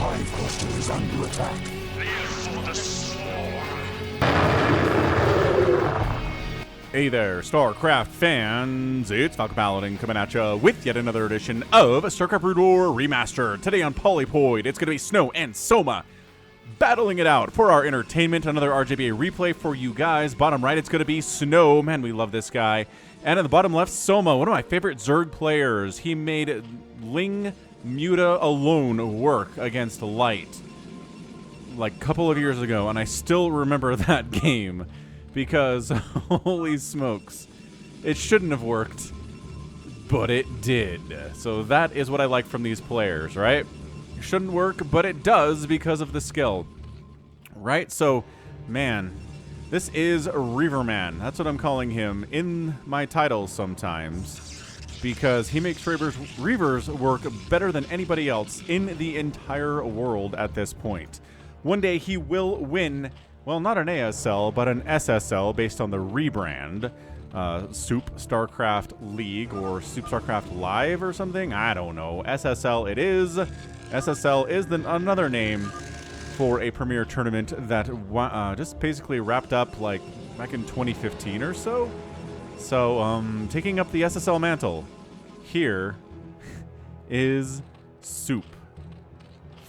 hive cluster is under attack. Hey there, StarCraft fans! It's Falcon Paladin coming at you with yet another edition of StarCraft Brood War Remastered. Today on Polypoid, it's going to be Snow and Soma battling it out for our entertainment. Another RJBA replay for you guys. Bottom right, it's going to be Snow. Man, we love this guy. And at the bottom left, Soma, one of my favorite Zerg players. He made Ling Muta alone work against Light like a couple of years ago, and I still remember that game. Because, holy smokes, it shouldn't have worked, but it did. So that is what I like from these players, right? It shouldn't work, but it does because of the skill, right? So, man, this is Reaverman. That's what I'm calling him in my titles sometimes, because he makes Reavers work better than anybody else in the entire world at this point. One day he will win. Well, not an ASL, but an SSL based on the rebrand. Soup StarCraft League or Soup StarCraft Live or something? I don't know. SSL it is. SSL is another name for a premier tournament that just basically wrapped up like back in 2015 or so. So, taking up the SSL mantle here is Soup,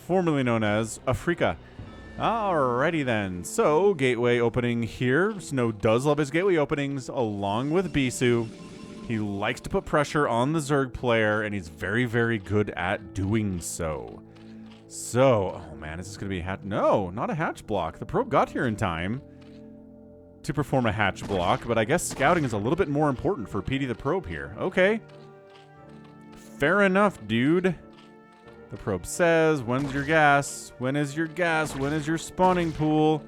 formerly known as Afrika. Alrighty then, so gateway opening here. Snow does love his gateway openings along with Bisu. He likes to put pressure on the Zerg player, and he's very, very good at doing so. So, oh man, is this going to be a hatch? No, not a hatch block. The probe got here in time to perform a hatch block, but I guess scouting is a little bit more important for PD the probe here. Okay. Fair enough, dude. The probe says, when's your gas? When is your gas? When is your spawning pool?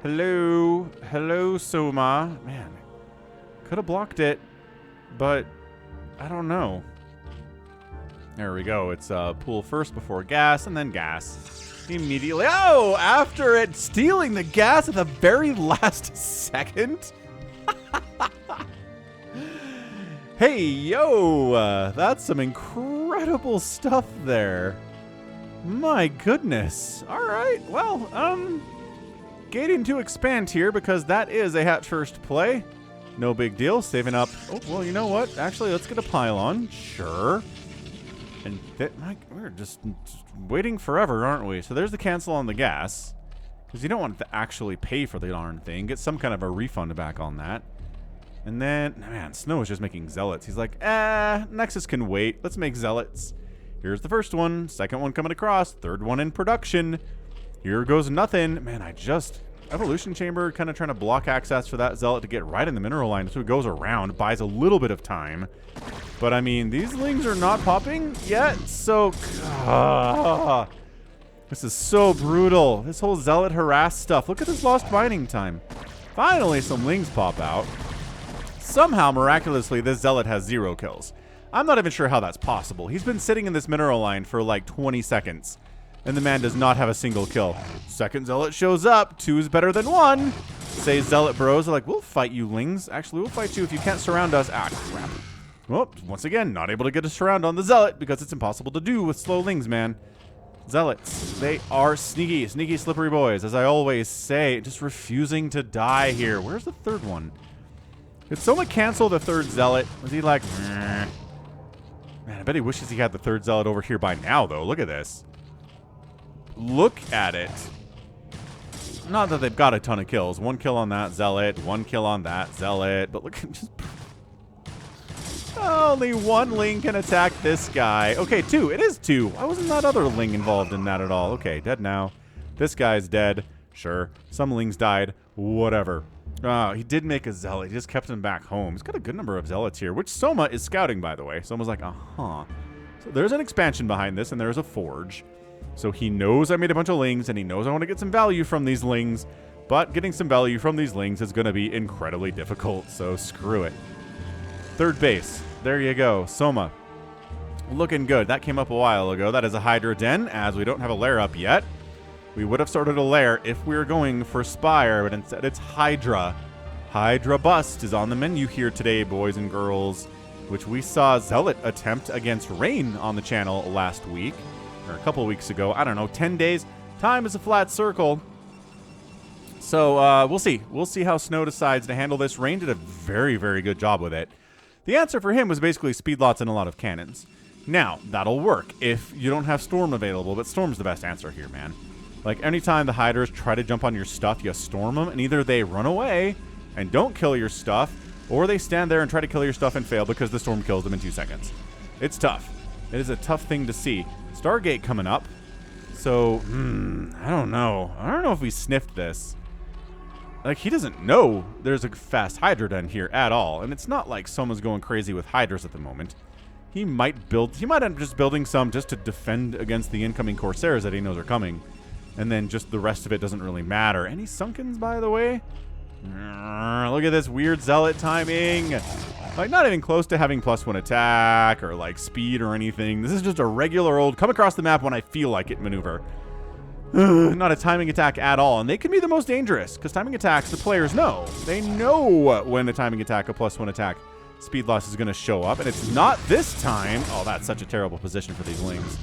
Hello? Hello, Soma. Man, could have blocked it, but I don't know. There we go. It's pool first before gas, and then gas. Immediately. Oh, after it stealing the gas at the very last second? Hey, yo, that's some incredible stuff there. My goodness. All right, well, gating to expand here because that is a hatch first play. No big deal, saving up. Oh, well, you know what? Actually, let's get a pylon. Sure. And we're just waiting forever, aren't we? So there's the cancel on the gas because you don't want to actually pay for the darn thing. Get some kind of a refund back on that. And then, man, Snow is just making zealots. He's like, Nexus can wait. Let's make zealots. Here's the first one. Second one coming across. Third one in production. Here goes nothing. Man, Evolution Chamber kind of trying to block access for that zealot to get right in the mineral line. So it goes around, buys a little bit of time. But, I mean, these lings are not popping yet. So, this is so brutal. This whole zealot harass stuff. Look at this lost mining time. Finally, some lings pop out. Somehow, miraculously, this zealot has 0 kills. I'm not even sure how that's possible. He's been sitting in this mineral line for like 20 seconds, and the man does not have a single kill. Second zealot shows up. 2 is better than 1. Say zealot bros. They're like, we'll fight you, lings. Actually, we'll fight you if you can't surround us. Ah, crap. Well, once again, not able to get a surround on the zealot because it's impossible to do with slow lings, man. Zealots, they are sneaky, sneaky, slippery boys, as I always say. Just refusing to die here. Where's the third one? Did Soma cancel the third zealot? Was he like, man, I bet he wishes he had the third zealot over here by now, though. Look at this. Look at it. Not that they've got a ton of kills. 1 kill on that zealot, 1 kill on that zealot. But look at just... Only 1 ling can attack this guy. Okay, 2. It is 2. Why wasn't that other ling involved in that at all? Okay, dead now. This guy's dead. Sure. Some lings died. Whatever. He did make a zealot. He just kept him back home. He's got a good number of zealots here, which Soma is scouting, by the way. Soma's like, So there's an expansion behind this, and there's a forge. So he knows I made a bunch of lings, and he knows I want to get some value from these lings. But getting some value from these lings is going to be incredibly difficult, so screw it. Third base. There you go. Soma. Looking good. That came up a while ago. That is a Hydra Den, as we don't have a lair up yet. We would have started a lair if we were going for Spire, but instead it's Hydra. Hydra Bust is on the menu here today, boys and girls, which we saw Zealot attempt against Rain on the channel last week. or a couple weeks ago. I don't know, 10 days. Time is a flat circle. So we'll see. We'll see how Snow decides to handle this. Rain did a very, very good job with it. The answer for him was basically speed lots and a lot of cannons. Now, that'll work if you don't have Storm available, but Storm's the best answer here, man. Like, anytime the Hydras try to jump on your stuff, you storm them, and either they run away and don't kill your stuff, or they stand there and try to kill your stuff and fail because the Storm kills them in 2 seconds. It's tough. It is a tough thing to see. Stargate coming up. So, I don't know. I don't know if we sniffed this. Like, he doesn't know there's a fast Hydra den here at all, and it's not like Soma's going crazy with Hydras at the moment. He might end up just building some just to defend against the incoming Corsairs that he knows are coming. And then just the rest of it doesn't really matter. Any Sunkens, by the way? Look at this weird Zealot timing. Like, not even close to having +1 attack or, like, speed or anything. This is just a regular old come across the map when I feel like it maneuver. Not a timing attack at all. And they can be the most dangerous, because timing attacks, the players know. They know when a timing attack, a +1 attack, speed loss is going to show up. And it's not this time. Oh, that's such a terrible position for these Lings.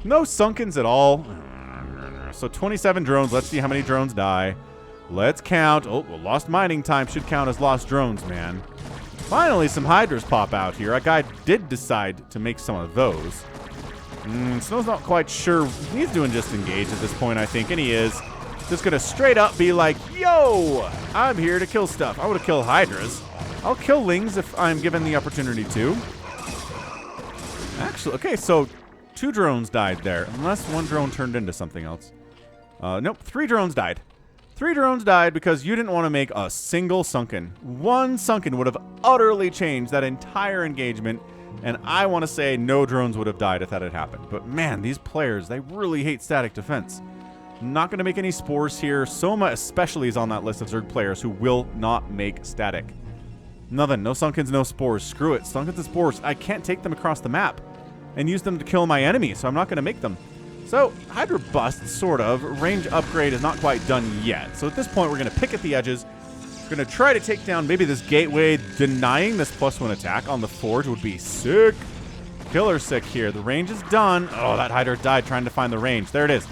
No Sunkens at all. So 27 drones. Let's see how many drones die. Let's count. Oh, well, lost mining time should count as lost drones, man. Finally, some Hydras pop out here. A guy did decide to make some of those. Snow's not quite sure. He's doing just engage at this point, I think, and he is. Just going to straight up be like, yo, I'm here to kill stuff. I would have killed Hydras. I'll kill Lings if I'm given the opportunity to. Actually, okay, so 2 drones died there, unless 1 drone turned into something else. Nope, 3 drones died. 3 drones died because you didn't want to make a single Sunken. 1 Sunken would have utterly changed that entire engagement, and I want to say no drones would have died if that had happened. But man, these players, they really hate static defense. Not going to make any spores here. Soma especially is on that list of Zerg players who will not make static. Nothing. No Sunkens, no spores. Screw it. Sunkens and spores. I can't take them across the map and use them to kill my enemy, so I'm not going to make them. So, Hydra bust, sort of. Range upgrade is not quite done yet. So at this point, we're going to pick at the edges. We're going to try to take down maybe this gateway. Denying this +1 attack on the Forge would be sick. Killer sick here. The range is done. Oh, that Hydra died trying to find the range. There it is.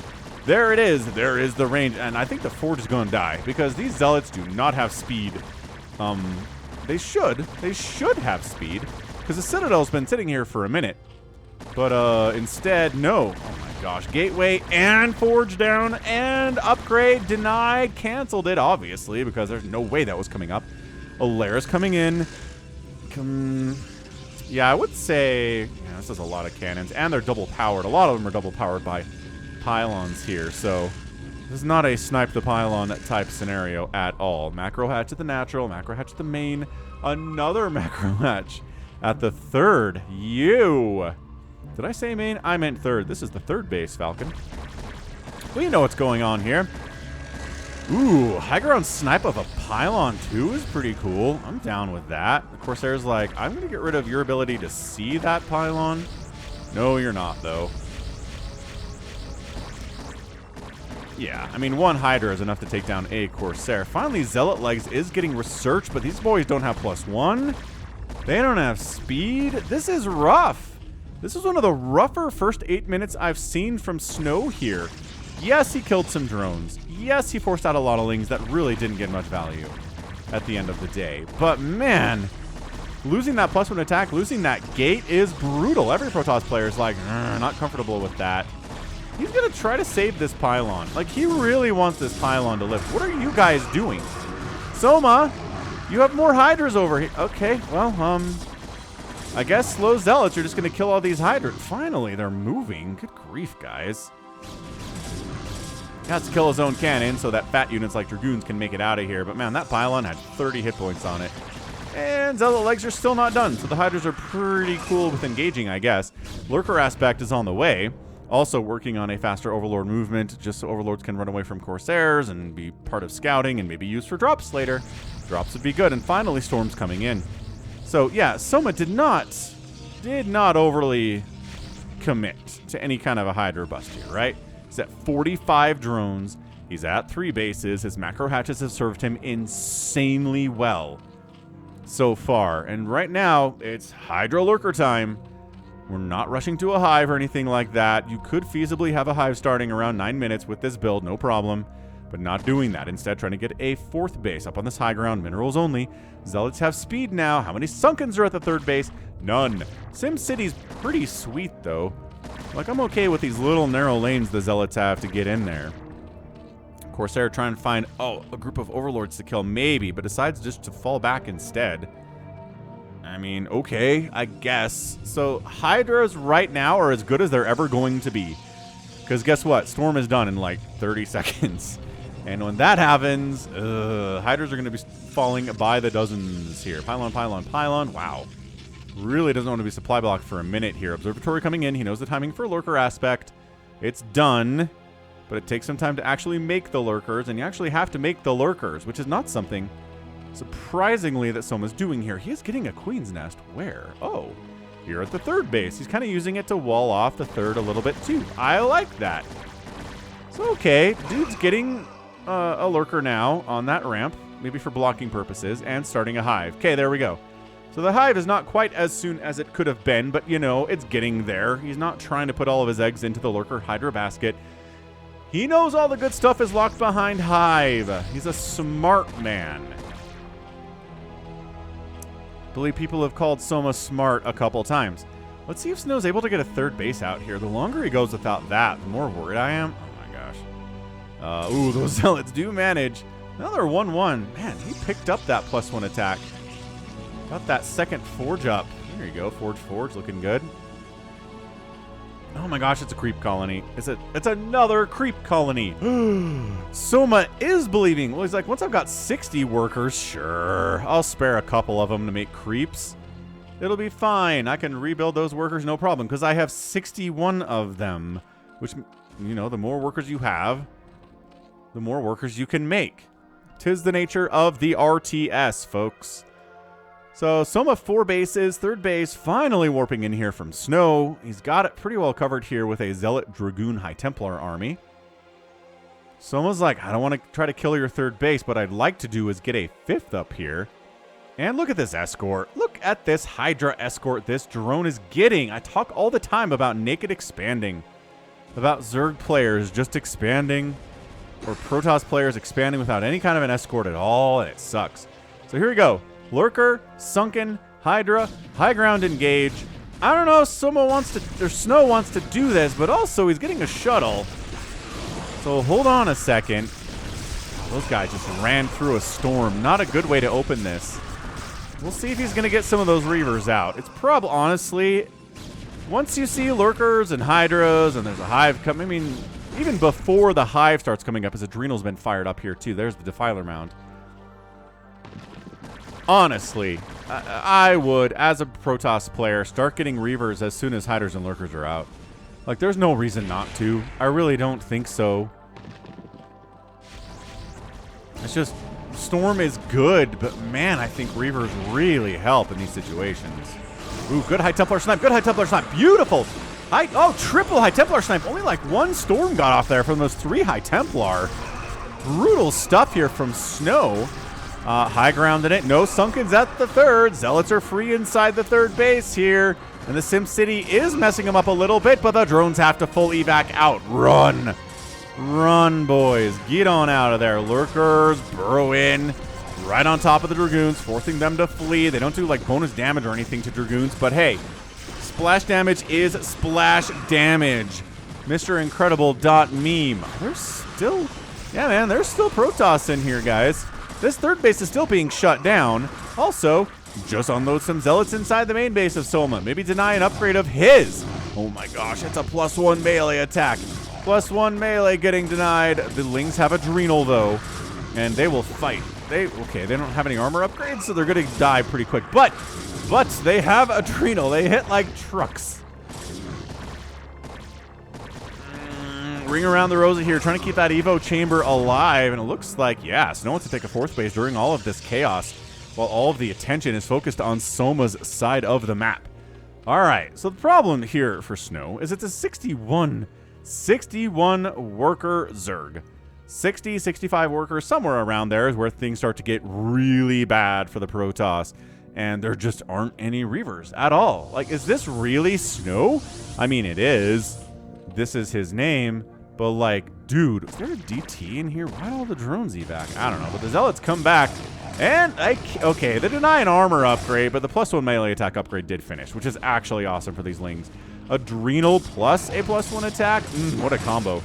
There it is. There is the range. And I think the Forge is going to die because these Zealots do not have speed. They should. They should have speed because the Citadel's been sitting here for a minute. But instead, no. Oh my gosh. Gateway and Forge down and upgrade denied. Canceled it, obviously, because there's no way that was coming up. Alera's coming in. Yeah, I would say, yeah, this is a lot of cannons, and they're double powered. A lot of them are double powered by pylons here, so this is not a snipe the pylon type scenario at all. Macro hatch at the natural, macro hatch at the main, another macro hatch at the third. Did I say main? I meant third. This is the third base, Falcon. Well, you know what's going on here. Ooh, high ground snipe of a pylon too is pretty cool. I'm down with that. The Corsair's like, I'm going to get rid of your ability to see that pylon. No, you're not, though. Yeah, I mean, 1 Hydra is enough to take down a Corsair. Finally, Zealot Legs is getting researched, but these boys don't have +1. They don't have speed. This is rough. This is one of the rougher first 8 minutes I've seen from Snow here. Yes, he killed some drones. Yes, he forced out a lot of Lings that really didn't get much value at the end of the day. But man, losing that +1 attack, losing that gate is brutal. Every Protoss player is like, not comfortable with that. He's going to try to save this pylon. Like, he really wants this pylon to live. What are you guys doing? Soma, you have more Hydras over here. Okay, well, I guess slow Zealots are just going to kill all these Hydras. Finally, they're moving. Good grief, guys. He has to kill his own cannon so that fat units like Dragoons can make it out of here. But man, that pylon had 30 hit points on it. And Zealot Legs are still not done, so the Hydras are pretty cool with engaging, I guess. Lurker aspect is on the way. Also working on a faster Overlord movement, just so Overlords can run away from Corsairs and be part of scouting and maybe used for drops later. Drops would be good. And finally, Storm's coming in. So yeah, Soma did not overly commit to any kind of a Hydra bust here, right? He's at 45 drones. He's at 3 bases. His macro hatches have served him insanely well so far. And right now, it's Hydra Lurker time. We're not rushing to a hive or anything like that. You could feasibly have a hive starting around 9 minutes with this build, no problem. But not doing that. Instead, trying to get a 4th base up on this high ground, minerals only. Zealots have speed now. How many Sunkens are at the 3rd base? None. SimCity's pretty sweet, though. Like, I'm okay with these little narrow lanes the Zealots have to get in there. Corsair trying to find, a group of Overlords to kill, maybe, but decides just to fall back instead. I mean, okay, I guess. So, Hydras right now are as good as they're ever going to be. Because guess what? Storm is done in like 30 seconds. And when that happens, Hydras are going to be falling by the dozens here. Pylon, pylon, pylon. Wow. Really doesn't want to be supply blocked for a minute here. Observatory coming in. He knows the timing for Lurker aspect. It's done. But it takes some time to actually make the Lurkers. And you actually have to make the Lurkers, which is not something, surprisingly, that Soma's doing here. He is getting a Queen's Nest. Where? Oh, here at the 3rd base. He's kind of using it to wall off the 3rd a little bit, too. I like that. So, okay. Dude's getting a Lurker now on that ramp, maybe for blocking purposes, and starting a hive. Okay, there we go. So the hive is not quite as soon as it could have been, but, you know, it's getting there. He's not trying to put all of his eggs into the Lurker Hydra basket. He knows all the good stuff is locked behind hive. He's a smart man. I believe people have called Soma smart a couple times. Let's see if Snow's able to get a 3rd base out here. The longer he goes without that, the more worried I am. Oh, my gosh. Ooh, those Zealots do manage. Another 1-1. Man, he picked up that +1 attack. Got that 2nd Forge up. There you go. Forge, looking good. Oh my gosh, it's a creep colony. It's another creep colony. Soma is believing. Well, he's like, once I've got 60 workers, sure, I'll spare a couple of them to make creeps. It'll be fine. I can rebuild those workers, no problem, because I have 61 of them. Which, you know, the more workers you have, the more workers you can make. 'Tis the nature of the RTS, folks. So, Soma 4 bases, 3rd base, finally warping in here from Snow. He's got it pretty well covered here with a Zealot Dragoon High Templar army. Soma's like, I don't want to try to kill your 3rd base, but I'd like to do is get a 5th up here. And look at this escort. Look at this Hydra escort this drone is getting. I talk all the time about naked expanding. About Zerg players just expanding. Or Protoss players expanding without any kind of an escort at all, and it sucks. So here we go. Lurker, Sunken, Hydra, high ground engage. I don't know if Soma wants to, or Snow wants to do this, but also he's getting a shuttle. So hold on a second. Those guys just ran through a storm. Not a good way to open this. We'll see if he's going to get some of those Reavers out. It's probably, honestly, once you see Lurkers and Hydras and there's a hive coming, I mean, even before the hive starts coming up, his Adrenal's been fired up here too. There's the Defiler Mound. Honestly, I would, as a Protoss player, start getting Reavers as soon as Hydras and Lurkers are out. Like, there's no reason not to. I really don't think so. It's just, Storm is good, but man, I think Reavers really help in these situations. Ooh, good High Templar Snipe, good High Templar Snipe, beautiful! Triple High Templar Snipe, only like 1 Storm got off there from those 3 High Templar. Brutal stuff here from Snow. High ground in it. No Sunkens at the 3rd. Zealots are free inside the 3rd base here. And the SimCity is messing them up a little bit, but the drones have to full evac out. Run. Run, boys. Get on out of there. Lurkers burrow in right on top of the Dragoons, forcing them to flee. They don't do like bonus damage or anything to Dragoons, but hey, splash damage is splash damage. Mr. Incredible.meme. There's still, yeah, man, there's still Protoss in here, guys. This 3rd base is still being shut down. Also, just unload some Zealots inside the main base of Soma. Maybe deny an upgrade of his. Oh my gosh, it's a +1 melee attack. +1 melee getting denied. The Lings have Adrenal, though, and they will fight. They don't have any armor upgrades, so they're going to die pretty quick. But they have Adrenal. They hit like trucks. Ring around the rosy here, trying to keep that Evo chamber alive, and it looks like, yeah, Snow wants to take a 4th base during all of this chaos, while all of the attention is focused on Soma's side of the map. All right, so the problem here for Snow is it's a 61 worker Zerg. 60, 65 workers, somewhere around there is where things start to get really bad for the Protoss. and there just aren't any Reavers at all. Like, is this really Snow? I mean, it is. This is his name, but like, dude, is there a DT in here? Why all the drones evac? I don't know, but the Zealots come back, and okay, they deny an armor upgrade, but the +1 melee attack upgrade did finish, which is actually awesome for these Lings. Adrenal plus a +1 attack? What a combo.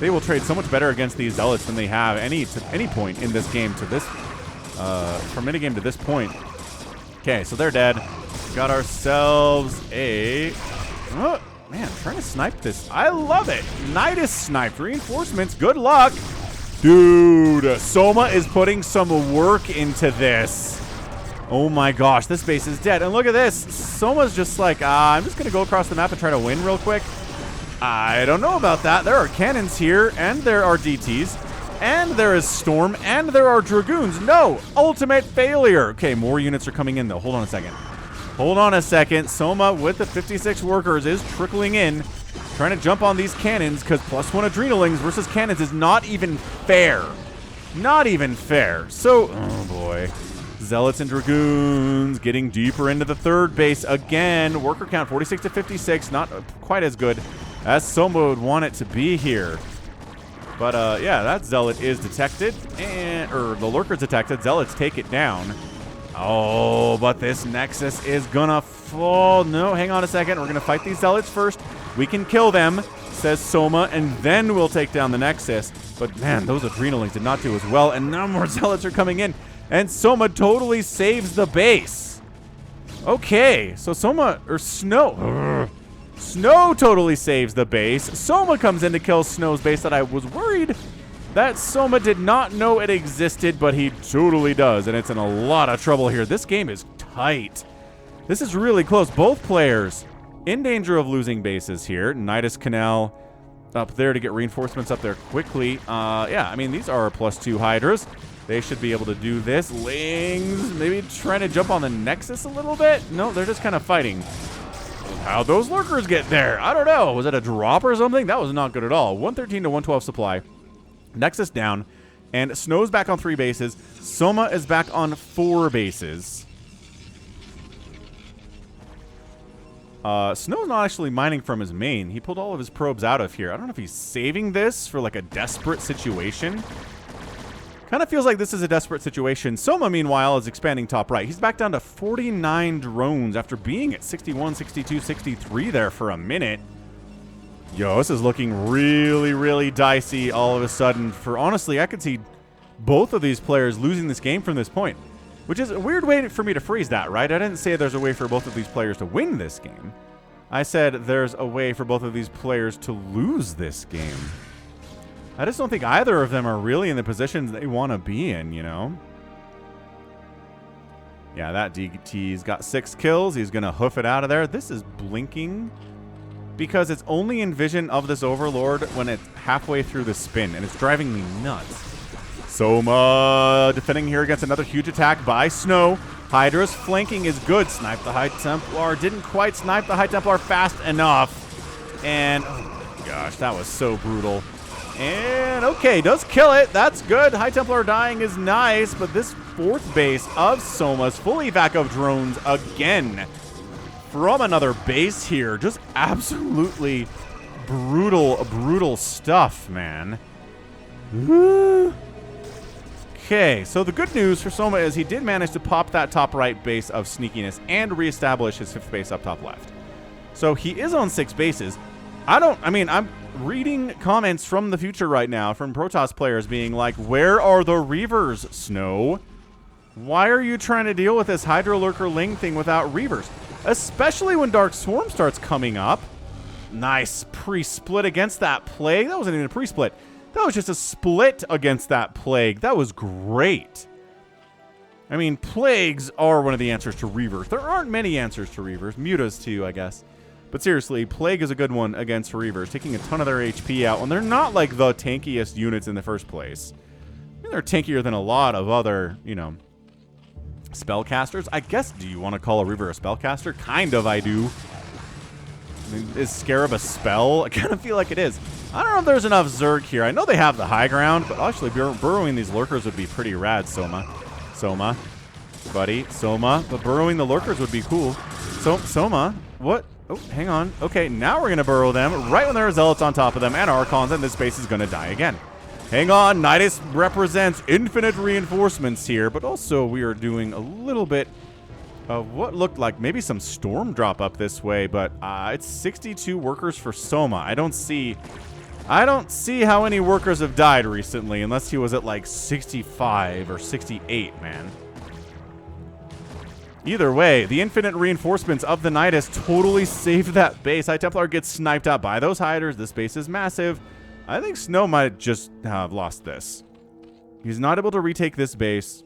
They will trade so much better against these Zealots than they have any point in this game to this, from minigame to this point. Okay, so they're dead. Got ourselves a... Oh, man, trying to snipe this. I love it. Nidus sniped. Reinforcements, good luck. Dude, Soma is putting some work into this. Oh my gosh, this base is dead. And look at this. Soma's just like, I'm just going to go across the map and try to win real quick. I don't know about that. There are cannons here, and there are DTs. And there is Storm, and there are Dragoons. No! Ultimate failure! Okay, more units are coming in, though. Hold on a second. Hold on a second. Soma, with the 56 workers, is trickling in, trying to jump on these cannons, because +1 Adrenalings versus cannons is not even fair. Not even fair. So, oh boy. Zealots and Dragoons getting deeper into the third base again. Worker count 46 to 56. Not quite as good as Soma would want it to be here. But, yeah, that Zealot is detected, or the Lurker's detected. Zealots take it down. Oh, but this Nexus is gonna fall. No, hang on a second. We're gonna fight these Zealots first. We can kill them, says Soma, and then we'll take down the Nexus. But, man, those Adrenalings did not do as well, and now more Zealots are coming in, and Soma totally saves the base. Okay, so Soma, or Snow... Snow totally saves the base. Soma comes in to kill Snow's base that I was worried that Soma did not know it existed, but he totally does, and it's in a lot of trouble here. This game is tight. This is really close. Both players in danger of losing bases here. Nidus Canal up there to get reinforcements up there quickly. Yeah, I mean, these are +2 Hydras. They should be able to do this. Lings maybe trying to jump on the Nexus a little bit. No, they're just kind of fighting. How'd those Lurkers get there? I don't know. Was it a drop or something? That was not good at all. 113 to 112 supply. Nexus down. And Snow's back on 3 bases. Soma is back on 4 bases. Snow's not actually mining from his main. He pulled all of his probes out of here. I don't know if he's saving this for like a desperate situation. Kind of feels like this is a desperate situation. Soma, meanwhile, is expanding top right. He's back down to 49 drones after being at 61, 62, 63 there for a minute. Yo, this is looking really, really dicey all of a sudden. For honestly, I could see both of these players losing this game from this point, which is a weird way for me to phrase that, right? I didn't say there's a way for both of these players to win this game. I said there's a way for both of these players to lose this game. I just don't think either of them are really in the positions they want to be in, you know? Yeah, that DT's got 6 kills. He's going to hoof it out of there. This is blinking because it's only in vision of this Overlord when it's halfway through the spin, and it's driving me nuts. Soma defending here against another huge attack by Snow. Hydra's flanking is good. Snipe the High Templar. Didn't quite snipe the High Templar fast enough. And, oh my gosh, that was so brutal. And, okay, does kill it. That's good. High Templar dying is nice, but this 4th base of Soma's full evac of drones again from another base here. Just absolutely brutal, brutal stuff, man. Okay, so the good news for Soma is he did manage to pop that top right base of sneakiness and reestablish his 5th base up top left. So he is on 6 bases. I'm reading comments from the future right now from Protoss players being like, where are the Reavers, Snow? Why are you trying to deal with this Hydra Lurker Ling thing without Reavers? Especially when Dark Swarm starts coming up. Nice pre-split against that Plague. That wasn't even a pre-split. That was just a split against that Plague. That was great. I mean, Plagues are one of the answers to Reavers. There aren't many answers to Reavers. Mutas too, I guess. But seriously, Plague is a good one against Reavers, taking a ton of their HP out, and they're not like the tankiest units in the first place. I mean, they're tankier than a lot of other, you know, spellcasters. I guess, do you want to call a Reaver a spellcaster? Kind of, I do. I mean, is Scarab a spell? I kind of feel like it is. I don't know if there's enough Zerg here. I know they have the high ground, but actually burrowing these Lurkers would be pretty rad, Soma. buddy. Soma. But burrowing the lurkers would be cool. So, Soma, what? Oh, hang on. Okay, now we're going to burrow them right when there are zealots on top of them and archons, and this base is going to die again. Hang on. Nidus represents infinite reinforcements here, but also we are doing a little bit of what looked like maybe some storm drop up this way, but it's 62 workers for Soma. I don't see how any workers have died recently, unless he was at like 65 or 68, man. Either way, the infinite reinforcements of the Nidus totally saved that base. High Templar gets sniped out by those hiders. This base is massive. I think Snow might just have lost this. He's not able to retake this base.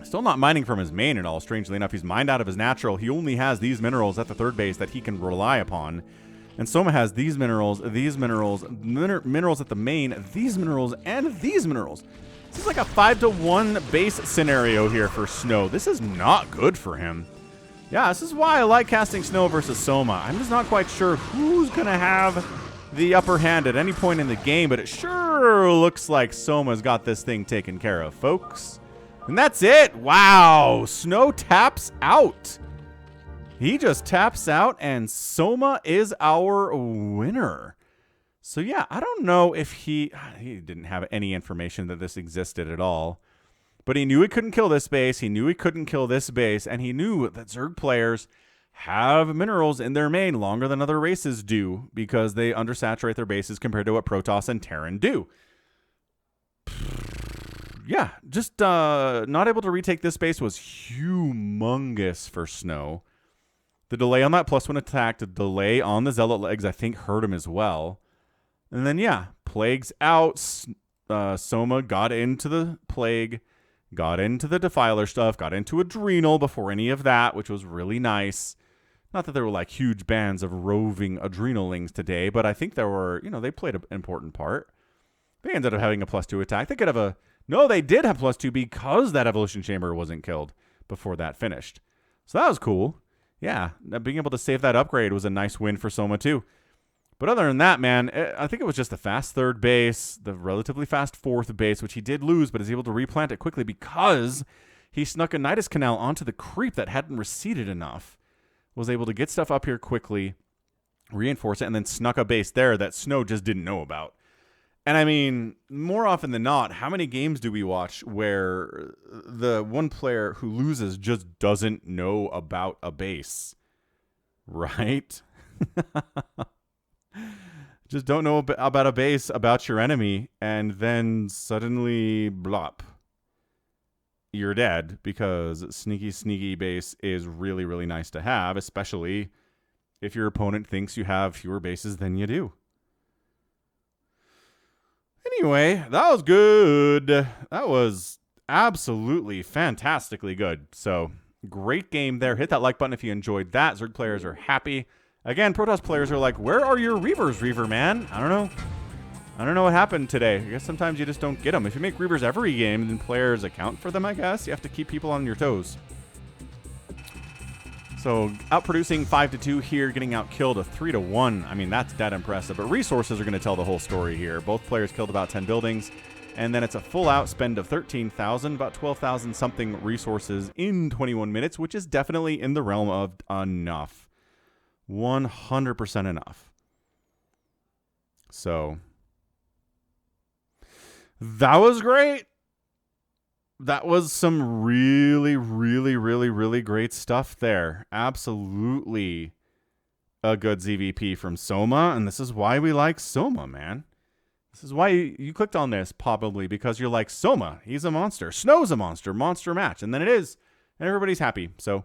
Still not mining from his main at all, strangely enough. He's mined out of his natural. He only has these minerals at the third base that he can rely upon. And Soma has these minerals at the main, these minerals, and these minerals. This is like a 5-to-1 base scenario here for Snow. This is not good for him. Yeah, this is why I like casting Snow versus Soma. I'm just not quite sure who's going to have the upper hand at any point in the game, but it sure looks like Soma's got this thing taken care of, folks. And that's it. Wow. Snow taps out. He just taps out, and Soma is our winner. So, yeah, I don't know if he didn't have any information that this existed at all. But he knew he couldn't kill this base. He knew he couldn't kill this base. And he knew that Zerg players have minerals in their main longer than other races do because they undersaturate their bases compared to what Protoss and Terran do. Yeah, just not able to retake this base was humongous for Snow. The delay on that +1 attack, the delay on the Zealot legs, I think hurt him as well. And then, yeah, Plague's out. Soma got into the Plague, got into the Defiler stuff, got into Adrenal before any of that, which was really nice. Not that there were, like, huge bands of roving Adrenalings today, but I think there were, they played an important part. They ended up having a +2 attack. They could have a... No, they did have +2 because that Evolution Chamber wasn't killed before that finished. So that was cool. Yeah, being able to save that upgrade was a nice win for Soma, too. But other than that, man, I think it was just the fast third base, the relatively fast fourth base, which he did lose, but is able to replant it quickly because he snuck a Nidus Canal onto the creep that hadn't receded enough. Was able to get stuff up here quickly, reinforce it, and then snuck a base there that Snow just didn't know about. And I mean, more often than not, how many games do we watch where the one player who loses just doesn't know about a base? Right? Just don't know about a base, about your enemy, and then suddenly, blop. You're dead because sneaky base is really, really nice to have, especially if your opponent thinks you have fewer bases than you do. Anyway, that was good. That was absolutely fantastically good. So, great game there. Hit that like button if you enjoyed that. Zerg players are happy. Again, Protoss players are like, where are your Reavers, Reaver man? I don't know. I don't know what happened today. I guess sometimes you just don't get them. If you make Reavers every game, then players account for them, I guess. You have to keep people on your toes. So, outproducing 5-2 here, getting out-killed a 3-1. I mean, that's dead impressive. But resources are going to tell the whole story here. Both players killed about 10 buildings. And then it's a full outspend of 13,000, about 12,000 something resources in 21 minutes, which is definitely in the realm of enough. 100% enough. So, that was great. That was some really, really, really, really great stuff there. Absolutely a good ZVP from Soma, and this is why we like Soma, man. This is why you clicked on this, probably, because you're like, Soma, he's a monster. Snow's a monster. Monster match. And then it is. And everybody's happy. So,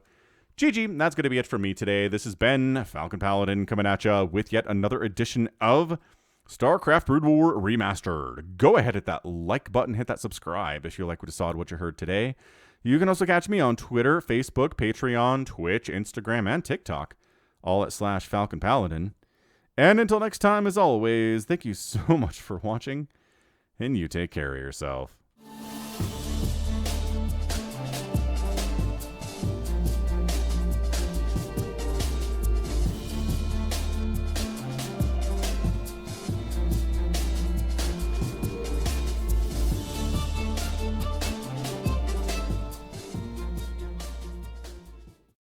GG. That's going to be it for me today. This has been Falcon Paladin coming at you with yet another edition of StarCraft Brood War Remastered. Go ahead, hit that like button, hit that subscribe if you like what you saw and what you heard today. You can also catch me on Twitter, Facebook, Patreon, Twitch, Instagram, and TikTok, all at /Falcon Paladin. And until next time, as always, thank you so much for watching, and you take care of yourself.